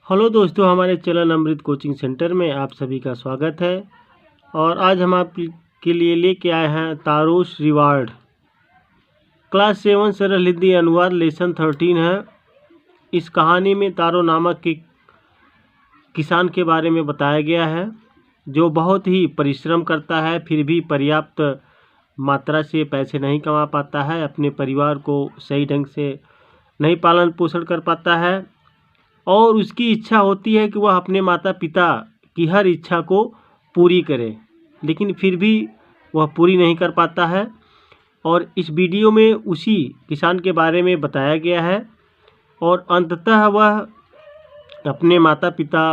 Hello दोस्तों, हमारे channel अमृत coaching centre में आप सभी का स्वागत है। और आज हम आपके लिए लेके आए हैं तारोश रिवार्ड क्लास 7 सरल हिंदी अनुवाद लेसन 13 है। इस कहानी में तारो नामक के किसान के बारे में बताया गया है जो बहुत ही परिश्रम करता है, फिर भी पर्याप्त मात्रा से पैसे नहीं कमा पाता है, अपने परिवार को सही ढंग से नहीं पालन पोषण कर पाता है और उसकी इच्छा होती है कि वह अपने माता पिता की हर इच्छा को पूरी करे, लेकिन फिर भी वह पूरी नहीं कर पाता है। और इस वीडियो में उसी किसान के बारे में बताया गया है और अंततः वह अपने माता पिता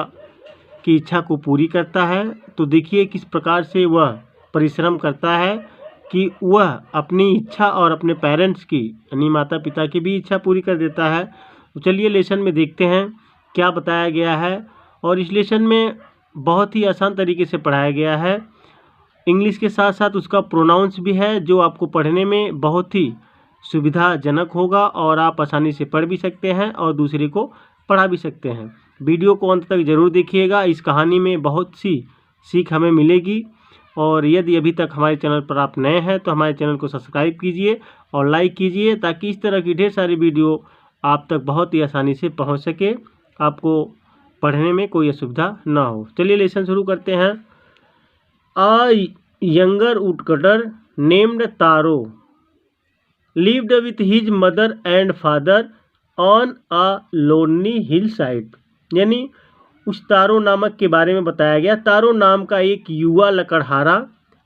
की इच्छा को पूरी करता है। तो देखिए किस प्रकार से वह परिश्रम करता है कि वह अपनी इच्छा और अपने पेरेंट्स की यानी माता पिता की भी इच्छा पूरी कर देता है। तो चलिए लेसन में देखते हैं क्या बताया गया है। और इस लेसन में बहुत ही आसान तरीके से पढ़ाया गया है। इंग्लिश के साथ साथ उसका प्रोनाउंस भी है जो आपको पढ़ने में बहुत ही सुविधाजनक होगा और आप आसानी से पढ़ भी सकते हैं और दूसरे को पढ़ा भी सकते हैं। वीडियो को अंत तक ज़रूर देखिएगा, इस कहानी में बहुत सी सीख हमें मिलेगी। और यदि अभी तक हमारे चैनल पर आप नए हैं तो हमारे चैनल को सब्सक्राइब कीजिए और लाइक कीजिए ताकि इस तरह की ढेर सारी वीडियो आप तक बहुत ही आसानी से पहुंच सके, आपको पढ़ने में कोई असुविधा ना हो। चलिए लेसन शुरू करते हैं। A younger woodcutter named Taro lived with his mother and father on a lonely hillside। यानी उस तारो नामक के बारे में बताया गया। तारो नाम का एक युवा लकड़हारा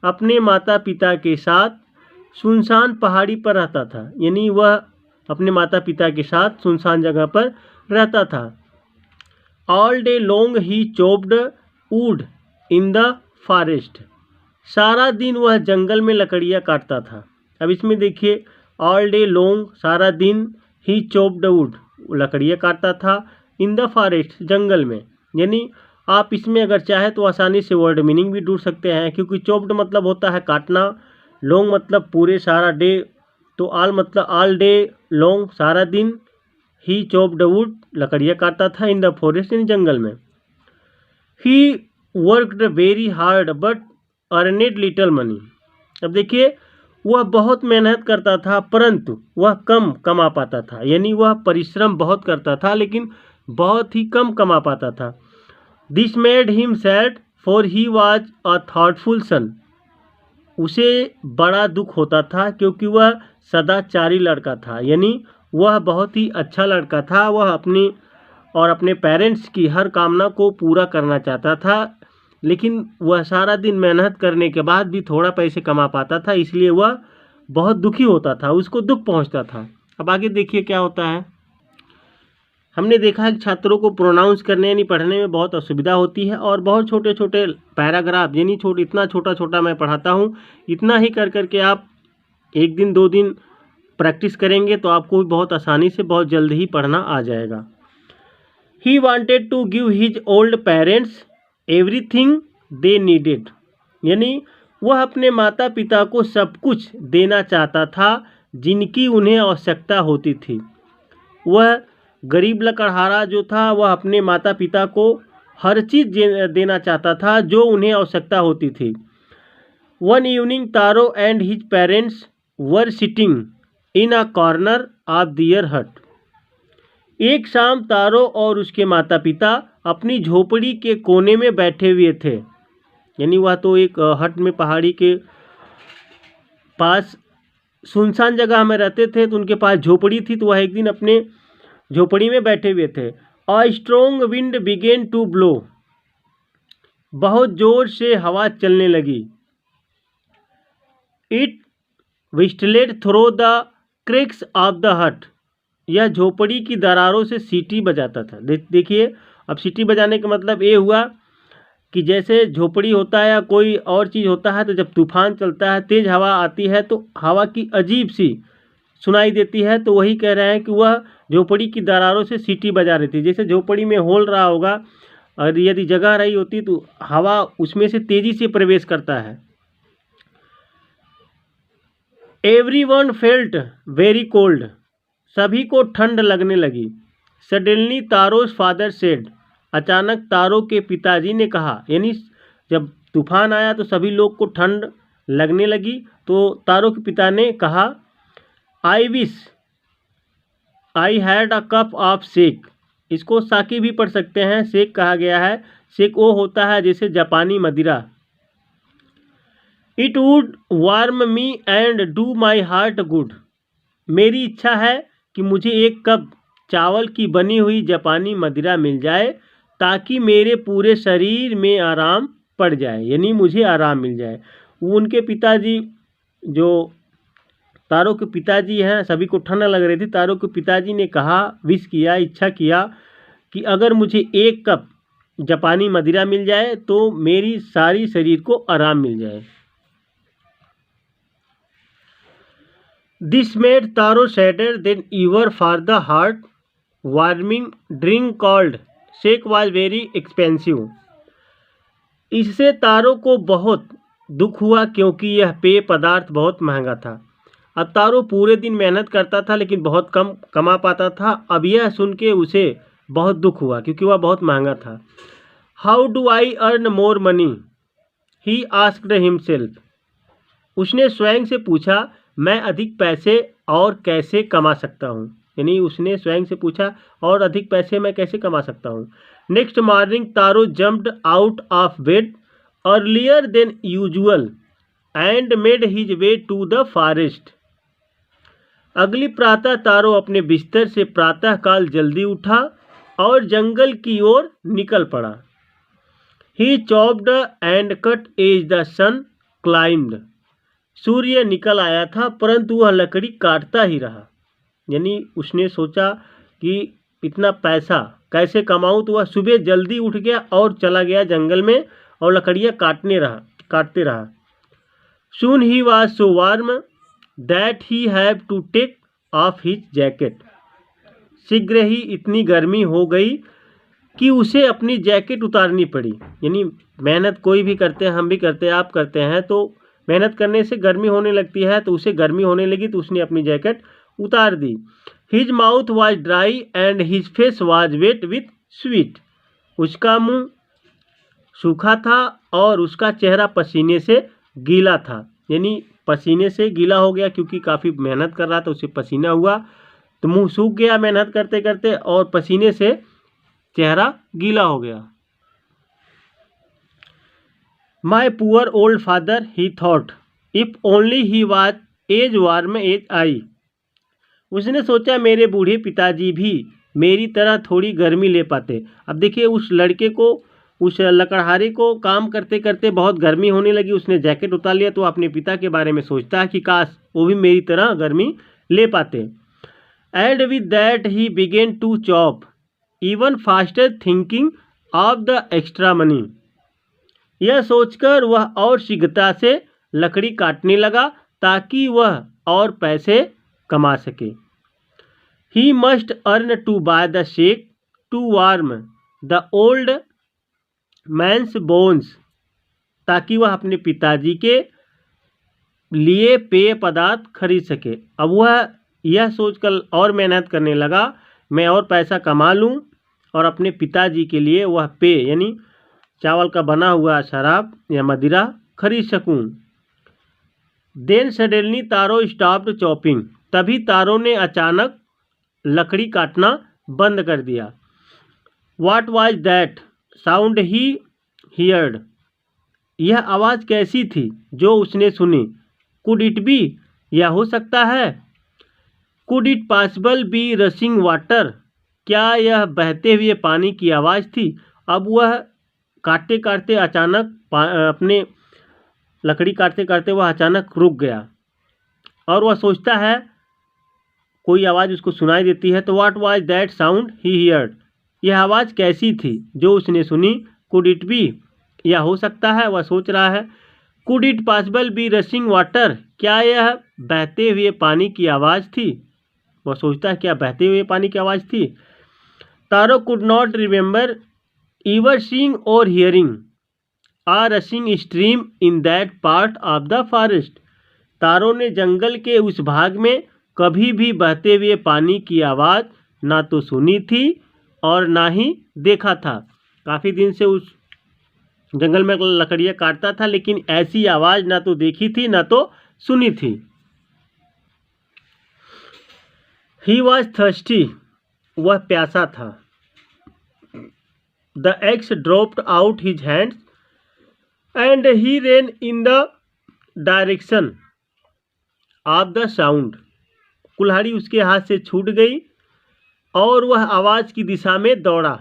अपने माता पिता के साथ सुनसान पहाड़ी पर रहता था। यानी वह अपने माता पिता के साथ सुनसान जगह पर रहता था। All day long he chopped would in the forest. सारा दिन वह जंगल में लकड़ियाँ काटता था। अब इसमें देखिए, ऑल डे लॉन्ग सारा दिन, ही चॉप्ड वुड लकड़ियाँ काटता था, इन द फॉरेस्ट जंगल में। यानी आप इसमें अगर चाहे तो आसानी से वर्ड मीनिंग भी ढूंढ सकते हैं, क्योंकि चॉप्ड मतलब होता है काटना, लॉन्ग मतलब पूरे सारा डे, तो ऑल मतलब ऑल डे लॉन्ग सारा दिन, ही चॉप्ड वुड लकड़ियाँ काटता था, इन द फॉरेस्ट इन जंगल में। He worked very hard but अर्नेड little money. अब देखिए, वह बहुत मेहनत करता था परंतु वह कम कमा पाता था। यानी वह परिश्रम बहुत करता था लेकिन बहुत ही कम कमा पाता था। This made him sad for he was a thoughtful son. उसे बड़ा दुख होता था क्योंकि वह सदाचारी लड़का था। यानी वह बहुत ही अच्छा लड़का था। वह अपने पेरेंट्स की हर कामना को पूरा करना चाहता था, लेकिन वह सारा दिन मेहनत करने के बाद भी थोड़ा पैसे कमा पाता था, इसलिए वह बहुत दुखी होता था, उसको दुख पहुंचता था। अब आगे देखिए क्या होता है। हमने देखा है कि छात्रों को प्रोनाउंस करने यानी पढ़ने में बहुत असुविधा होती है और बहुत छोटे छोटे पैराग्राफ यानी इतना छोटा छोटा मैं पढ़ाता हूँ, इतना ही कर करके आप एक दिन 2 दिन प्रैक्टिस करेंगे तो आपको भी बहुत आसानी से बहुत जल्द ही पढ़ना आ जाएगा। He wanted to give his old parents everything they needed. यानी वह अपने माता पिता को सब कुछ देना चाहता था जिनकी उन्हें आवश्यकता होती थी। वह गरीब लकड़हारा जो था वह अपने माता पिता को हर चीज़ देना चाहता था जो उन्हें आवश्यकता होती थी। One evening Taro and his parents were sitting in a corner of their hut. एक शाम तारो और उसके माता पिता अपनी झोपड़ी के कोने में बैठे हुए थे। यानी वह तो एक हट में पहाड़ी के पास सुनसान जगह में रहते थे, तो उनके पास झोपड़ी थी, तो वह एक दिन अपने झोपड़ी में बैठे हुए थे। A strong wind began to blow. बहुत जोर से हवा चलने लगी। It whistled through the cracks of the hut. यह झोपड़ी की दरारों से सीटी बजाता था। देखिए, अब सीटी बजाने का मतलब ये हुआ कि जैसे झोपड़ी होता है या कोई और चीज़ होता है तो जब तूफान चलता है, तेज़ हवा आती है तो हवा की अजीब सी सुनाई देती है, तो वही कह रहे हैं कि वह झोपड़ी की दरारों से सीटी बजा रही थी। जैसे झोपड़ी में होल रहा होगा और यदि जगह रही होती तो हवा उसमें से तेज़ी से प्रवेश करता है। Everyone felt very cold. सभी को ठंड लगने लगी। Suddenly Taro's father said. अचानक तारो के पिताजी ने कहा, यानी जब तूफान आया तो सभी लोग को ठंड लगने लगी, तो तारो के पिता ने कहा, I wish I had a cup of shake. इसको साकी भी पढ़ सकते हैं, शेक कहा गया है। शेक वो होता है जैसे जापानी मदिरा। It would warm me and do my heart good. मेरी इच्छा है कि मुझे एक कप चावल की बनी हुई जापानी मदिरा मिल जाए ताकि मेरे पूरे शरीर में आराम पड़ जाए, यानी मुझे आराम मिल जाए। उनके पिताजी, जो तारो के पिताजी हैं, सभी को ठंड लग रही थी। तारो के पिताजी ने कहा, विश किया, इच्छा किया कि अगर मुझे एक कप जापानी मदिरा मिल जाए तो मेरी सारी शरीर को आराम मिल जाए। This made Taro sadder than ever for the heartwarming drink called shake was very expensive. इससे तारो को बहुत दुख हुआ क्योंकि यह पेय पदार्थ बहुत महंगा था। अब तारो पूरे दिन मेहनत करता था लेकिन बहुत कम कमा पाता था। अब यह सुन के उसे बहुत दुख हुआ क्योंकि वह बहुत महंगा था। How do I earn more money, he asked himself. उसने स्वयं से पूछा, मैं अधिक पैसे और कैसे कमा सकता हूँ, यानी उसने स्वयं से पूछा और अधिक पैसे मैं कैसे कमा सकता हूँ। Next morning Taro jumped out of bed earlier than usual and made his way to the forest. अगली प्रातः तारो अपने बिस्तर से प्रातःकाल जल्दी उठा और जंगल की ओर निकल पड़ा। He chopped and cut as the sun climbed. सूर्य निकल आया था परंतु वह लकड़ी काटता ही रहा, यानी उसने सोचा कि इतना पैसा कैसे कमाऊं, तो वह सुबह जल्दी उठ गया और चला गया जंगल में और लकड़ियाँ काटते रहा। Soon he was so warm that he have to take off his jacket. शीघ्र ही इतनी गर्मी हो गई कि उसे अपनी जैकेट उतारनी पड़ी। यानी मेहनत कोई भी करते हैं, हम भी करते हैं, आप करते हैं, तो मेहनत करने से गर्मी होने लगती है, तो उसे गर्मी होने लगी तो उसने अपनी जैकेट उतार दी। His mouth was dry and his face was wet with sweat. उसका मुंह सूखा था और उसका चेहरा पसीने से गीला था, यानी पसीने से गीला हो गया क्योंकि काफ़ी मेहनत कर रहा था, उसे पसीना हुआ तो मुंह सूख गया मेहनत करते करते और पसीने से चेहरा गीला हो गया। My poor old father he thought if only he was as warm as I. उसने सोचा मेरे बूढ़े पिताजी भी मेरी तरह थोड़ी गर्मी ले पाते। अब देखिए उस लड़के को, उस लकड़हारे को काम करते करते बहुत गर्मी होने लगी, उसने जैकेट उतार लिया तो अपने पिता के बारे में सोचता है कि काश वो भी मेरी तरह गर्मी ले पाते। And with that he began to chop even faster thinking of the extra money. यह सोचकर वह और शीघ्रता से लकड़ी काटने लगा ताकि वह और पैसे कमा सके। He must earn to buy the shake to warm the old man's bones, ताकि वह अपने पिताजी के लिए पेय पदार्थ खरीद सके। अब वह यह सोचकर और मेहनत करने लगा, मैं और पैसा कमा लूं और अपने पिताजी के लिए वह पेय यानी चावल का बना हुआ शराब या मदिरा खरीद सकूं। देन सडनली तारो स्टॉप्ड चॉपिंग। तभी तारो ने अचानक लकड़ी काटना बंद कर दिया। What was that sound he heard. यह आवाज़ कैसी थी जो उसने सुनी। कुड इट बी, यह हो सकता है। Could it possible be rushing water, क्या यह बहते हुए पानी की आवाज़ थी। अब वह काटते काटते अचानक अपने लकड़ी काटते काटते वह अचानक रुक गया और वह सोचता है, कोई आवाज़ उसको सुनाई देती है, तो what was that sound he heard. यह आवाज़ कैसी थी जो उसने सुनी। कुड इट बी, यह हो सकता है, वह सोच रहा है। Could it possible be rushing water, क्या यह बहते हुए पानी की आवाज़ थी। वह सोचता है क्या बहते हुए पानी की आवाज़ थी। Taro could not remember ever seeing or hearing a rushing stream in that part of the forest. Taro ने जंगल के उस भाग में कभी भी बहते हुए पानी की आवाज़ ना तो सुनी थी और ना ही देखा था। काफ़ी दिन से उस जंगल में लकड़ियाँ काटता था, लेकिन ऐसी आवाज़ ना तो देखी थी ना तो सुनी थी। ही वॉज थर्स्टी, वह प्यासा था। The x dropped out his hands and he ran in the direction of the sound. कुल्हाड़ी उसके हाथ से छूट गई और वह आवाज़ की दिशा में दौड़ा।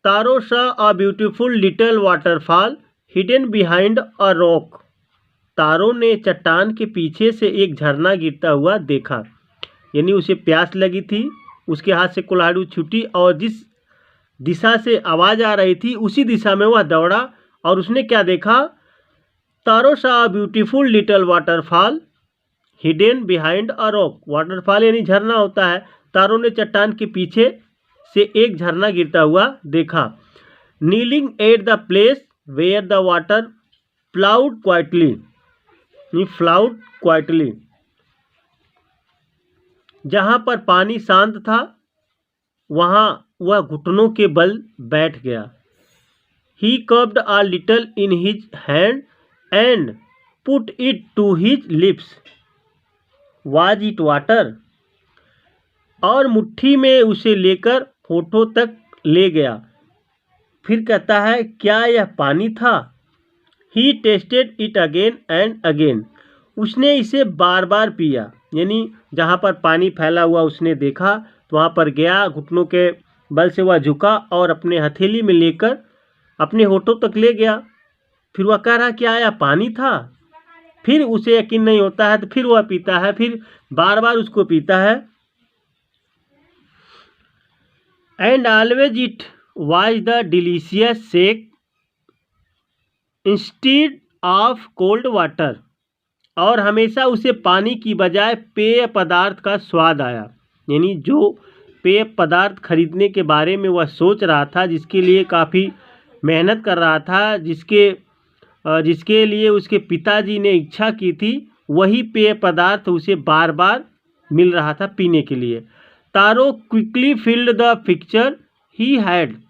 तारो saw a beautiful little waterfall hidden behind a rock। तारो ने चट्टान के पीछे से एक झरना गिरता हुआ देखा। यानी उसे प्यास लगी थी, उसके हाथ से कुल्हाड़ी छूटी और जिस दिशा से आवाज़ आ रही थी उसी दिशा में वह दौड़ा और उसने क्या देखा? तारो saw a beautiful little waterfall hidden behind a rock। Waterfall यानी झरना होता है। तारो ने चट्टान के पीछे से एक झरना गिरता हुआ देखा। Kneeling at the place where the water flowed quietly, जहाँ पर पानी शांत था वहाँ वह घुटनों के बल बैठ गया। He curved a little in his hand and put it to his lips. Was it water? और मुट्ठी में उसे लेकर होठों तक ले गया। फिर कहता है, क्या यह पानी था? He tasted it again and again. उसने इसे बार बार पिया। यानी जहाँ पर पानी फैला हुआ उसने देखा तो वहाँ पर गया, घुटनों के बल से वह झुका और अपने हथेली में लेकर अपने होठों तक ले गया। फिर वह कह रहा, क्या यह पानी था? फिर उसे यकीन नहीं होता है तो फिर वह पीता है, फिर बार बार उसको पीता है। And always it was the delicious shake instead of cold water. और हमेशा उसे पानी की बजाय पेय पदार्थ का स्वाद आया। यानी जो पेय पदार्थ खरीदने के बारे में वह सोच रहा था, जिसके लिए काफ़ी मेहनत कर रहा था, जिसके लिए उसके पिताजी ने इच्छा की थी, वही पेय पदार्थ उसे बार बार मिल रहा था पीने के लिए। Taro quickly filled the pitcher he had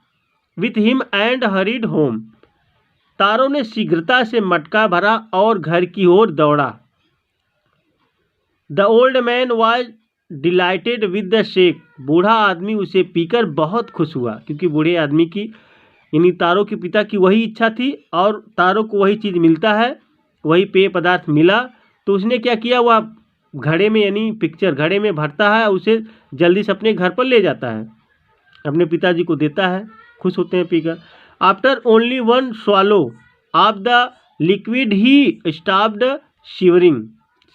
with him and hurried home. Taro ने शीघ्रता से मटका भरा और घर की ओर दौड़ा। The old man was dilated with the shake. बूढ़ा आदमी उसे पीकर बहुत खुश हुआ, क्योंकि बूढ़े आदमी की यानी तारो के पिता की वही इच्छा थी और तारो को वही चीज़ मिलता है, वही पेय पदार्थ मिला। तो उसने क्या किया, वह घड़े में यानी पिक्चर घड़े में भरता है, उसे जल्दी से अपने घर पर ले जाता है, अपने पिताजी को देता है, खुश होते हैं पीकर। After only one swallow of the liquid he stopped shivering.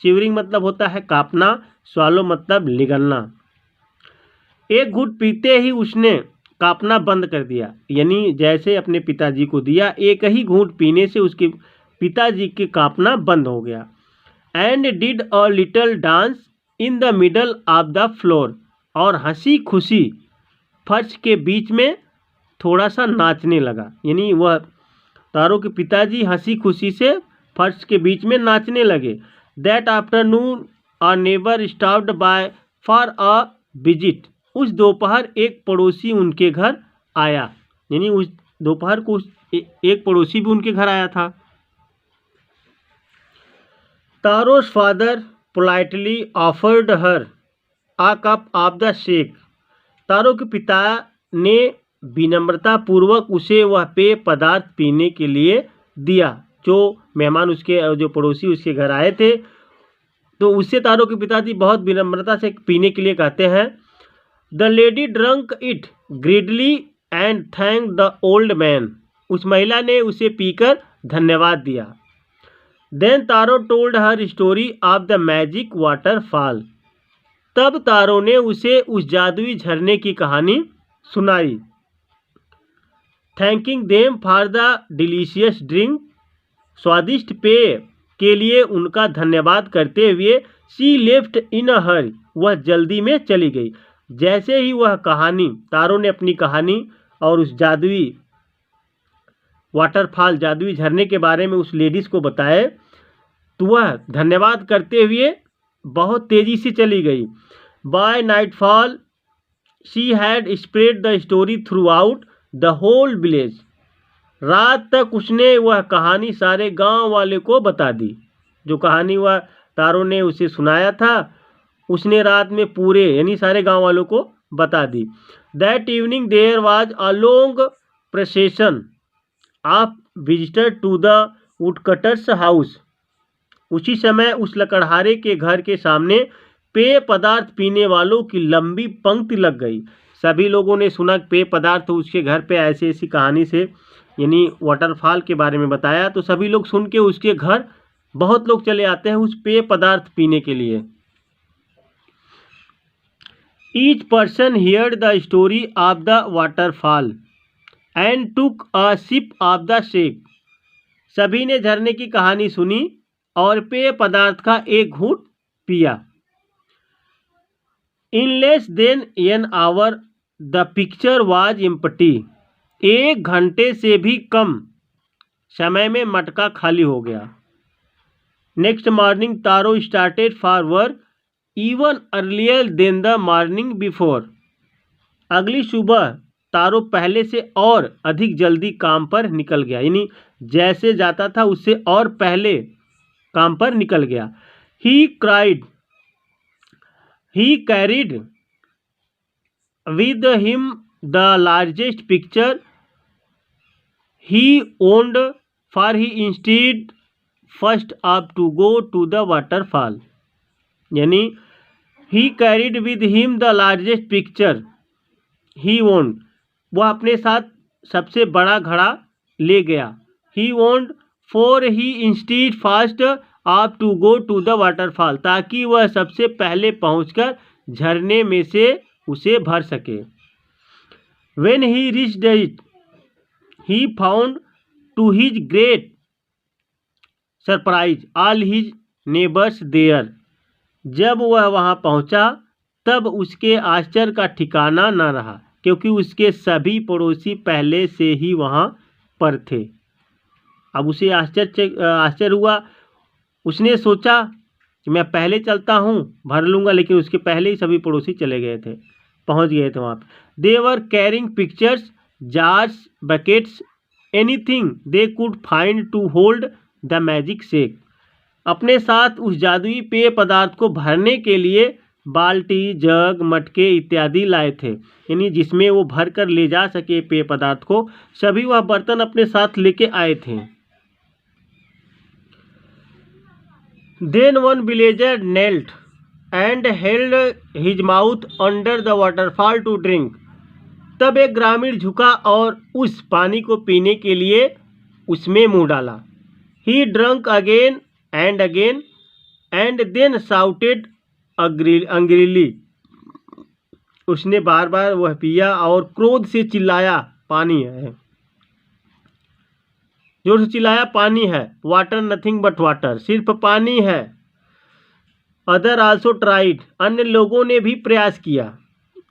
Shivering मतलब होता है कांपना, swallow मतलब निगलना। एक घूंट पीते ही उसने कांपना बंद कर दिया। यानी जैसे अपने पिताजी को दिया, एक ही घूंट पीने से उसके पिताजी के कांपना बंद हो गया। And did a little dance in the middle of the floor. और हंसी खुशी फर्श के बीच में थोड़ा सा नाचने लगा। यानी वह तारो के पिताजी हंसी खुशी से फर्श के बीच में नाचने लगे। That afternoon a neighbour stopped bye for a visit. उस दोपहर एक पड़ोसी उनके घर आया। यानी उस दोपहर को एक पड़ोसी भी उनके घर आया था। Taro's father politely offered her a cup of the sake. Taro के पिता ने विनम्रता पूर्वक उसे वह पेय पदार्थ पीने के लिए दिया। जो मेहमान उसके, जो पड़ोसी उसके घर आए थे, तो उससे तारो के पिताजी बहुत विनम्रता से पीने के लिए कहते हैं। The lady drunk it greedily and thank the old man. उस महिला ने उसे पीकर धन्यवाद दिया। Then Taro told her story of the magic waterfall. तब तारो ने उसे उस जादुई झरने की कहानी सुनाई। Thanking them for the delicious drink. स्वादिष्ट पेय के लिए उनका धन्यवाद करते हुए शी लेफ्ट इन अ हरी। वह जल्दी में चली गई। जैसे ही वह कहानी, तारो ने अपनी कहानी और उस जादुई वाटरफॉल, जादुई झरने के बारे में उस लेडीज़ को बताए, तो वह धन्यवाद करते हुए बहुत तेज़ी से चली गई। By nightfall she had spread the story throughout the whole village. रात तक उसने वह कहानी सारे गांव वाले को बता दी। जो कहानी वह तारो ने उसे सुनाया था, उसने रात में पूरे यानी सारे गांव वालों को बता दी। That evening there was a long procession of visitor to the woodcutter's house. उसी समय उस लकड़हारे के घर के सामने पेय पदार्थ पीने वालों की लंबी पंक्ति लग गई। सभी लोगों ने सुना पेय पदार्थ उसके घर पे ऐसी ऐसी कहानी से यानी वाटरफॉल के बारे में बताया, तो सभी लोग सुन के उसके घर बहुत लोग चले आते हैं उस पेय पदार्थ पीने के लिए। Each person heard the story of the waterfall and took a sip of the shake. सभी ने झरने की कहानी सुनी और पेय पदार्थ का एक घूंट पिया। In less than an hour the picture was empty. 1 घंटे से भी कम समय में मटका खाली हो गया। Next morning Taro started for work even earlier than the morning before. अगली सुबह तारो पहले से और अधिक जल्दी काम पर निकल गया, यानी जैसे जाता था उससे और पहले काम पर निकल गया। He carried with him the largest pitcher he owned for he instead first off to go to the waterfall. यानी he carried with him the largest pitcher he owned, वह अपने साथ सबसे बड़ा घड़ा ले गया। He owned for he instead fast off to go to the waterfall, ताकि वह सबसे पहले पहुंचकर झरने में से उसे भर सके। When he reached it he found to his great surprise all his neighbours there. जब वह वहां पहुंचा तब उसके आश्चर्य का ठिकाना न रहा, क्योंकि उसके सभी पड़ोसी पहले से ही वहां पर थे। अब उसे आश्चर्य हुआ। उसने सोचा कि मैं पहले चलता हूँ भर लूँगा, लेकिन उसके पहले ही सभी पड़ोसी चले गए थे, पहुँच गए थे वहाँ पर। They were carrying pitchers, jars, buckets, anything they could find to hold the magic sake. अपने साथ उस जादुई पेय पदार्थ को भरने के लिए बाल्टी, जग, मटके इत्यादि लाए थे, यानी जिसमें वो भर कर ले जा सके पेय पदार्थ को, सभी वह बर्तन अपने साथ लेके आए थे। Then one villager knelt and held his mouth under the waterfall to drink. तब एक ग्रामीण झुका और उस पानी को पीने के लिए उसमें मुंह डाला। He drank again and then shouted angrily. उसने बार बार वह पिया और क्रोध से चिल्लाया, पानी है, जोर से चिल्लाया, पानी है, वाटर नथिंग बट वाटर, सिर्फ पानी है। अदर आल्सो ट्राइड, अन्य लोगों ने भी प्रयास किया,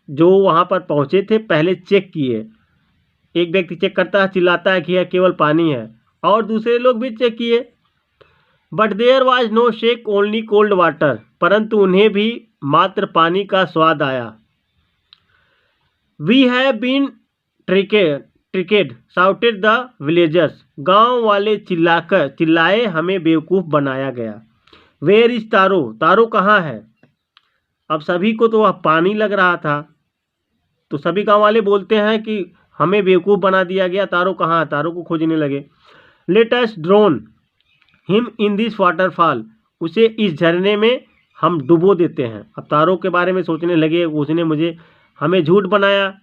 जो वहाँ पर पहुँचे थे पहले चेक किए। एक व्यक्ति चेक करता है, चिल्लाता है कि यह केवल पानी है, और दूसरे लोग भी चेक किए। But there was no sake, only cold water, परंतु उन्हें भी मात्र पानी का स्वाद आया। We have been tricked shouted the villagers, गांव वाले चिल्लाए, हमें बेवकूफ़ बनाया गया। वेयर इज तारो, तारो कहाँ है? अब सभी को तो वह पानी लग रहा था, तो सभी गांव वाले बोलते हैं कि हमें बेवकूफ़ बना दिया गया, तारो कहाँ है? तारो को खोजने लगे। Let us drone him in this waterfall, उसे इस झरने में हम डुबो देते हैं। अब तारो के बारे में सोचने लगे, उसने हमें झूठ बनाया,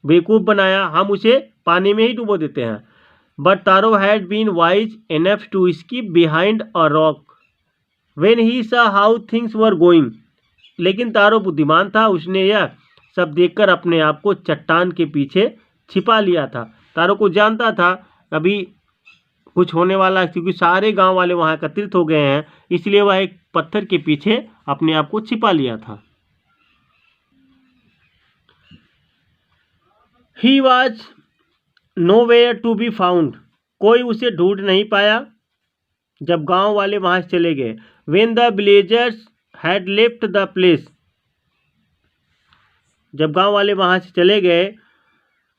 बेवकूफ़ बनाया, हम उसे पानी में ही डुबो देते हैं। But Taro had been wise enough to skip behind a rock when he saw how things were going. लेकिन तारो बुद्धिमान था, उसने यह सब देखकर अपने आप को चट्टान के पीछे छिपा लिया था। तारो को जानता था अभी कुछ होने वाला है, क्योंकि सारे गांव वाले वहां एकत्रित हो गए हैं, इसलिए वह एक पत्थर के पीछे अपने आप को छिपा लिया था। He was nowhere to be found, कोई उसे ढूंढ नहीं पाया जब गांव वाले वहां से चले गए। When the villagers had left the place, जब गांव वाले वहां से चले गए,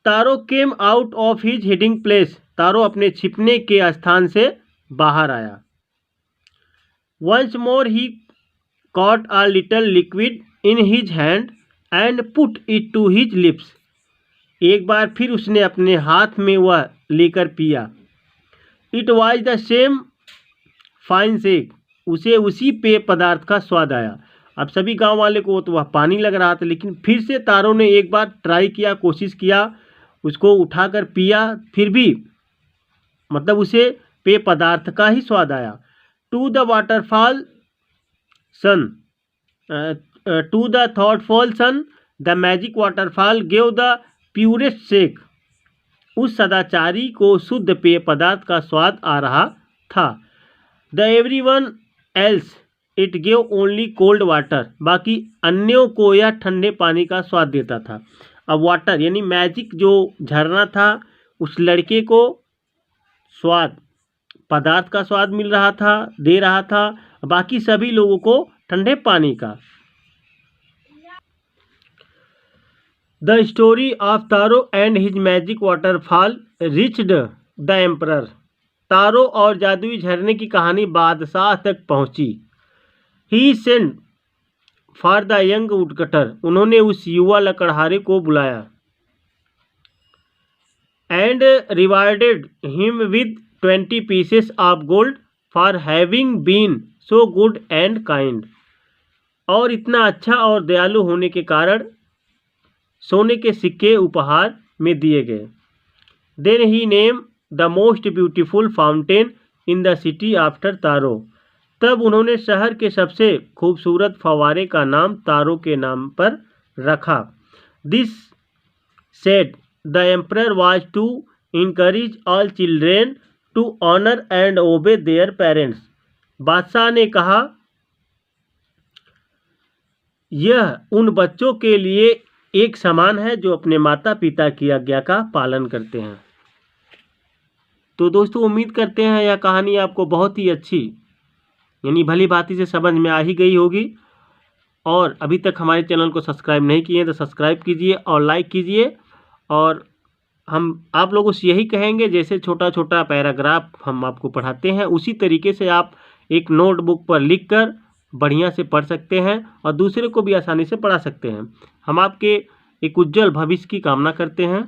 Taro came out of his hiding place, Taro अपने छिपने के स्थान से बाहर आया। Once more he caught a little liquid in his hand and put it to his lips, एक बार फिर उसने अपने हाथ में वह लेकर पिया। It was the same fine shake, उसे उसी पेय पदार्थ का स्वाद आया। अब सभी गांव वाले को तो वह पानी लग रहा था, लेकिन फिर से तारों ने एक बार ट्राई किया, कोशिश किया, उसको उठाकर पिया, फिर भी मतलब उसे पेय पदार्थ का ही स्वाद आया। To the waterfall son, to the thoughtful son the magic waterfall gave the purest sake, उस सदाचारी को शुद्ध पेय पदार्थ का स्वाद आ रहा था। The everyone else it gave only cold water, बाकी अन्यों को यह ठंडे पानी का स्वाद देता था। अब वाटर यानी मैजिक जो झरना था, उस लड़के को स्वाद पदार्थ का स्वाद मिल रहा था, दे रहा था, बाकी सभी लोगों को ठंडे पानी का। The story of Taro and his magic waterfall reached the emperor, Taro और जादुई झरने की कहानी बादशाह तक पहुंची। He sent for the young woodcutter, उन्होंने उस युवा लकड़हारे को बुलाया। And rewarded him with 20 pieces of gold for having been so good and kind, और इतना अच्छा और दयालु होने के कारण सोने के सिक्के उपहार में दिए गए। Then he name the most beautiful fountain in the city after Taro, तब उन्होंने शहर के सबसे खूबसूरत फव्वारे का नाम तारो के नाम पर रखा। This said the emperor was to encourage all children to honour and obey their parents, बादशाह ने कहा यह उन बच्चों के लिए एक समान है जो अपने माता पिता की आज्ञा का पालन करते हैं। तो दोस्तों, उम्मीद करते हैं यह कहानी आपको बहुत ही अच्छी यानी भली भांति से समझ में आ ही गई होगी। और अभी तक हमारे चैनल को सब्सक्राइब नहीं किए तो सब्सक्राइब कीजिए और लाइक कीजिए। और हम आप लोगों से यही कहेंगे, जैसे छोटा छोटा पैराग्राफ हम आपको पढ़ाते हैं, उसी तरीके से आप एक नोटबुक पर लिखकर बढ़िया से पढ़ सकते हैं और दूसरे को भी आसानी से पढ़ा सकते हैं। हम आपके एक उज्जवल भविष्य की कामना करते हैं।